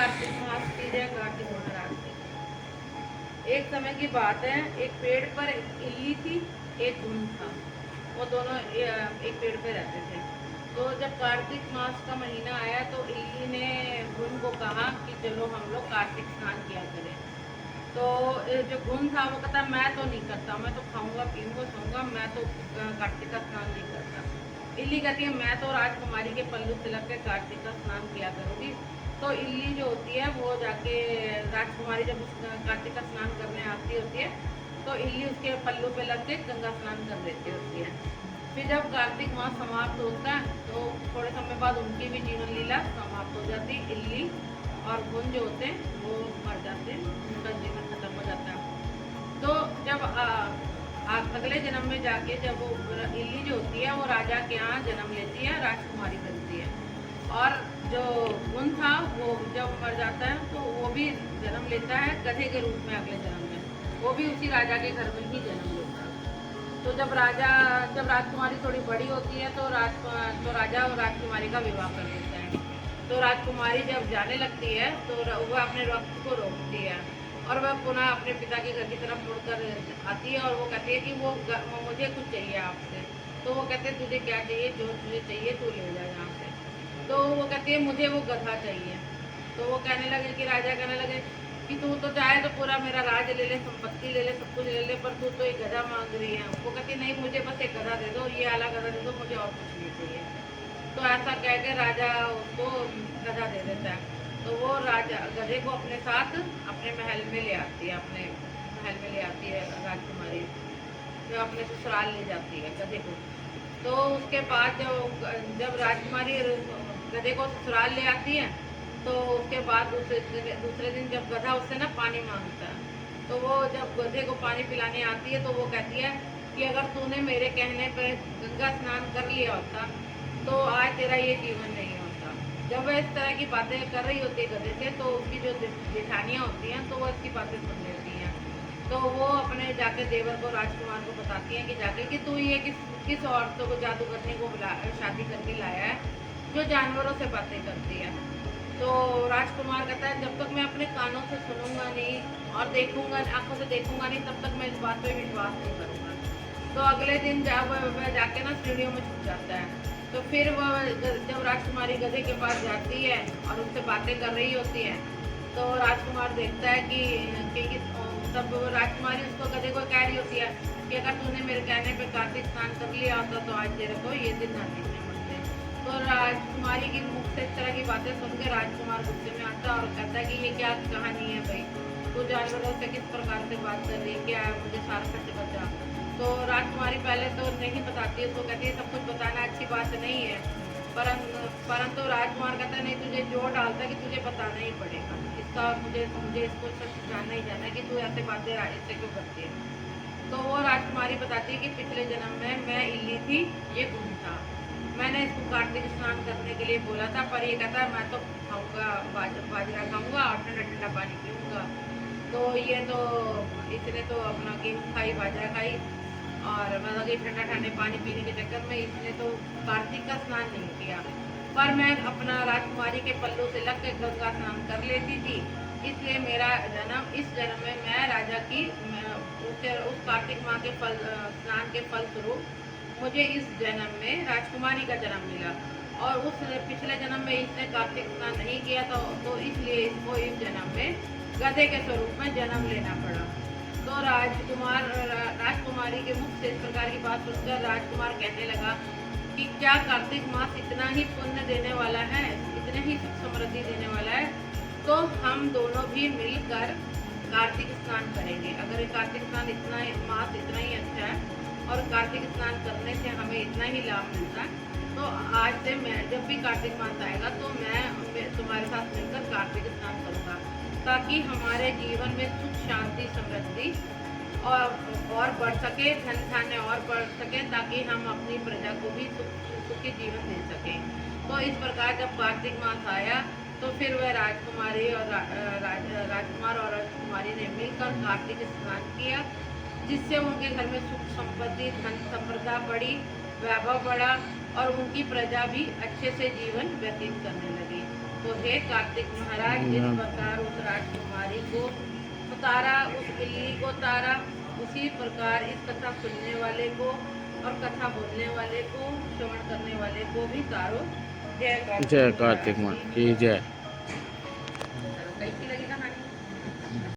कार्तिक मास की जय कार्तिक महाराज की। एक समय की बात है, एक पेड़ पर एक इल्ली थी, एक घुन था। वो दोनों एक पेड़ पे रहते थे। तो जब कार्तिक मास का महीना आया तो इल्ली ने घुन को कहा कि चलो हम लोग कार्तिक स्नान किया करें। तो जो घुन था वो कहता मैं तो नहीं करता, मैं तो खाऊंगा पीऊंगा सोऊंगा, मैं तो कार्तिक का स्नान नहीं करता। इल्ली कहती है मैं तो राजकुमारी के पल्लू तिलक के कार्तिक का स्नान किया करूँगी। तो इल्ली जो होती है वो जाके राजकुमारी जब कार्तिक का स्नान करने आती होती है तो इल्ली उसके पल्लू पे लग के गंगा स्नान कर देती होती है। फिर जब कार्तिक मास समाप्त होता है तो थोड़े समय बाद उनकी भी जीवन लीला समाप्त हो जाती। इल्ली और घुन जो होते हैं वो मर जाते हैं, उनका जीवन खत्म हो जाता है। तो जब अगले जन्म में जाके जब वो इल्ली जो होती है वो राजा के यहाँ जन्म लेती है, राजकुमारी बनती है। और जो घुन था वो जब मर जाता है तो वो भी जन्म लेता है गधे के रूप में अगले जन्म में, वो भी उसी राजा के घर में ही जन्म लेता है। तो जब राजकुमारी थोड़ी बड़ी होती है तो राजा और राजकुमारी का विवाह कर देता है। तो राजकुमारी जब जाने लगती है तो वह अपने रक्त को रोकती है और वह पुनः अपने पिता के घर की तरफ मुड़कर आती है और वो कहती है कि मुझे कुछ चाहिए आपसे। तो वो कहते हैं तुझे क्या चाहिए, जो तुझे चाहिए तू ले जा यहाँ से। तो वो कहती है मुझे वो गधा चाहिए। तो वो कहने लगे कि राजा कहने लगे कि तू तो चाहे तो पूरा मेरा राज ले ले, संपत्ति ले ले, सब कुछ ले ले, पर तू तो एक गधा मांग रही है। वो कहती नहीं, मुझे बस एक गधा दे दो, ये वाला गधा दे दो, मुझे और कुछ नहीं चाहिए। तो ऐसा कह के राजा उसको गधा दे देता है। तो वो राजा गधे को अपने साथ अपने महल में ले आती है, अपने महल में ले आती है राजकुमारी, जो अपने ससुराल ले जाती है गधे को। तो उसके बाद जब राजकुमारी गधे को ससुराल ले आती है तो उसके बाद दूसरे दिन जब गधा उससे ना पानी मांगता है तो वो जब गधे को पानी पिलाने आती है तो वो कहती है कि अगर तूने मेरे कहने पर गंगा स्नान कर लिया होता तो आज तेरा ये जीवन नहीं होता। जब वह इस तरह की बातें कर रही होती है गधे से तो उसकी जो जेठानियाँ होती हैं तो वो इसकी बातें सुन लेती हैं। तो वो अपने जाके देवर को राजकुमार को बताती हैं कि जाके कि तू ये किस औरतों को जादू करने को शादी करके लाया है जो जानवरों से बातें करती है। तो राजकुमार कहता है जब तक मैं अपने कानों से सुनूंगा नहीं और देखूंगा, आंखों से देखूंगा नहीं, तब तक मैं इस बात पे विश्वास नहीं करूंगा। तो अगले दिन जब वह जाके ना सीढ़ियों में छुप जाता है तो फिर वह जब राजकुमारी गधे के पास जाती है और उससे बातें कर रही होती है तो राजकुमार देखता है कि तब राजकुमारी उसको गधे को कह रही होती है कि अगर तूने मेरे कहने पे कार्तिक स्नान कर लिया होता तो आज तेरे को ये दिन ना देखने पड़ते। तो राजकुमारी की मुख से इस तरह की बातें सुन के राजकुमार गुस्से में आता है और कहता है कि ये क्या कहानी है भाई, तू जानवरों से किस प्रकार से बात कर रही है, क्या है, मुझे सारा सच बता। तो राजकुमारी पहले तो नहीं बताती है, तो कहती है सब कुछ बताना अच्छी बात नहीं है, परंतु राजकुमार कहता है नहीं, तुझे जोर डालता है कि तुझे बताना ही पड़ेगा इसका, मुझे इसको सच जानना ही जाना है कि तू ऐसे बातें इससे क्यों करती है। तो वो राजकुमारी बताती है कि पिछले जन्म में मैं इल्ली थी, ये घुन था, मैंने इसको कार्तिक स्नान करने के लिए बोला था पर ये कहता है मैं तो खाऊंगा, बाजरा खाऊंगा और ठंडा ठंडा पानी पीऊँगा। तो ये तो इसने तो अपना गेहूँ खाई, बाजरा खाई और मतलब कि ठंडा ठंडे पानी पीने के चक्कर में इसने तो कार्तिक का स्नान नहीं किया। पर मैं अपना राजकुमारी के पल्लू से लग के गंगा स्नान कर लेती थी, इसलिए मेरा जन्म इस जन्म में मैं राजा की उस कार्तिक माह के स्नान के फल स्वरूप मुझे इस जन्म में राजकुमारी का जन्म मिला और उस पिछले जन्म में इसने कार्तिक स्नान नहीं किया था तो इसलिए इसको इस जन्म में गधे के स्वरूप में जन्म लेना पड़ा। तो राजकुमारी के मुख से इस प्रकार की बात सुनकर राजकुमार कहने लगा कि क्या कार्तिक मास इतना ही पुण्य देने वाला है, इतने ही सुख समृद्धि देने वाला है, तो हम दोनों भी मिलकर कार्तिक स्नान करेंगे। अगर ये कार्तिक स्नान मास इतना ही अच्छा है और कार्तिक स्नान करने से हमें इतना ही लाभ मिलता है तो आज से मैं जब भी कार्तिक मास आएगा तो मैं तुम्हारे साथ मिलकर कार्तिक स्नान करूँगा ताकि हमारे जीवन में सुख शांति समृद्धि और बढ़ सके, धन धान्य और बढ़ सके ताकि हम अपनी प्रजा को भी सुखी जीवन दे सकें। तो इस प्रकार जब कार्तिक मास आया तो फिर वह राजकुमारी और राजकुमार और राजकुमारी ने मिलकर कार्तिक स्नान किया जिससे उनके घर में सुख संपत्ति धन संपदा बढ़ी, वैभव बढ़ा और उनकी प्रजा भी अच्छे से जीवन व्यतीत करने लगी। तो हे कार्तिक महाराज, जिस प्रकार उस राजकुमारी को उतारा, उस इल्ली को तारा, उसी प्रकार इस कथा सुनने वाले को और कथा बोलने वाले को, श्रवण करने वाले को भी तारो। जय जय कार्तिक माँ की जय।